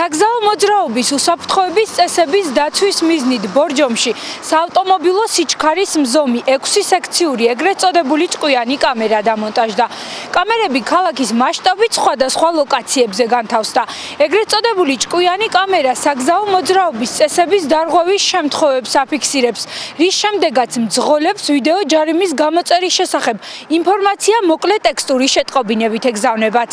საგზაო მოძრაობის უსაფრთხოების წესების დაცვის მიზნით ბორჯომში საავტომობილო სიჩქარის მზომი 6 სექციური ეგრეთ წოდებული ჭკვიანი კამერა დამონტაჟდა. კამერები ქალაქის მასშტაბით სხვადასხვა ლოკაციებზე განთავსდა. ეგრეთ წოდებული ჭკვიანი კამერა საგზაო მოძრაობის წესების დარღვევის შემთხვევებს აფიქსირებს, რის შემდეგაც მძღოლებს ვიდეო ჯარიმის გამოწერის შესახებ ინფორმაცია მოკლე ტექსტური შეტყობინებით ეგზავნებათ.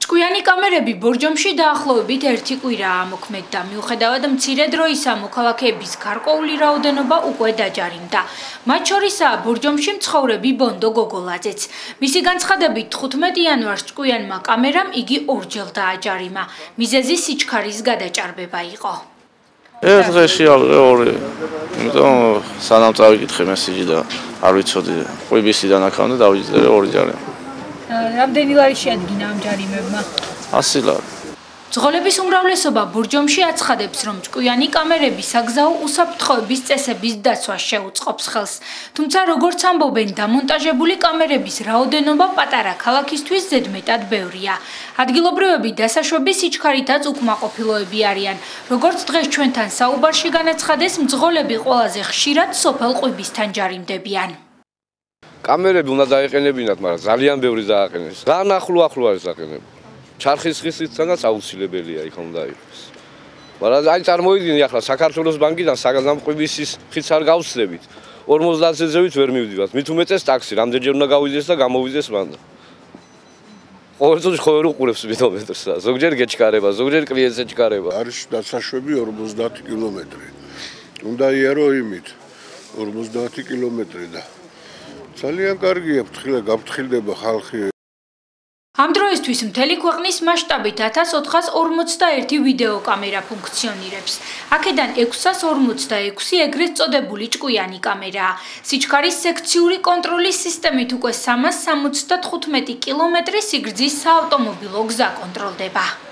ჭკვიანი კამერები ბორჯომში დაახლოებით 1 კვირაა მოქმედდა. მიუხედავად მცირე დროისა, მოქალაქეების გარკვეული რაოდენობა უკვე დაჯარიმდა. მათ შორისაა ბორჯომში მცხოვრები ბონდო გოგოლაძეც. მისი განცხადებით 15 იანვარს ჭკვიანმა კამერამ იგი ორჯერ დააჯარიმა. მიზეზი სიჩქარის გადაჭარბება იყო. ერთ დღეში ორი. იმიტომ სანამ წავიკითხე მესიჯი და არ ვიცოდი. ყვიბისიდან აქამდე დავიწერე 2 ჯარი. რამდენი ლარი შეადგინა ამ ჯარიმებმა? 100 ლარი. მძღოლების უმრავლესობა ბორჯომში აცხადებს, რომ ჭკვიანი კამერები საგზაო უსაფრთხოების წესების დაცვას შეუწყობს ხელს. თუმცა, როგორც ამბობენ, დამონტაჟებული კამერების რაოდენობა პატარა ქალაქისთვის ზედმეტად ბევრია. ადგილობრივები დასაშვების სიჩქარითაც უკმაყოფილოები არიან. როგორც დღეს ჩვენთან საუბარში განაცხადეს, მძღოლები ყველაზე ხშირად სოფელ ყვიბისთან ჯარიმდებიან. კამერები უნდა დაეყენებინათ, მაგრამ ძალიან ბევრი დააყენეს. ძალიან ახლო არის აყენები. ჩარხის ხისთანაც აუცილებელია იქ უნდა იყოს. მაგრამ აი წარმოიდგინე ახლა საქართველოს ბანკიდან საგამყვებისის ხიც არ გავსწრებით. 50-ზე ზევით ვერ მივდივართ. მით უმეტეს ტაქსი რამდენჯერ უნდა გავიდეს და გამოვიდეს მანდა. ყოველთვის ხوير უყურებს მიტომეტრს. ზოგჯერ გეჩქარება, ზოგჯერ კლიენტს ეჩქარება. არის დასაშვები 50 კილომეტრი. უნდა იარო იმით 50 კილომეტრი და ძალიან კარგია, გაფრთხილდება ხალხი. ამ დროისთვის მთელი ქვეყნის მასშტაბით 1441 ვიდეო კამერა ფუნქციონირებს. აქედან 646 ეგრეთ წოდებული ჭკვიანი კამერაა. სიჩქარის სექციური კონტროლის სისტემით უკვე 375 კილომეტრის სიგრძის საავტომობილო გზა კონტროლდება.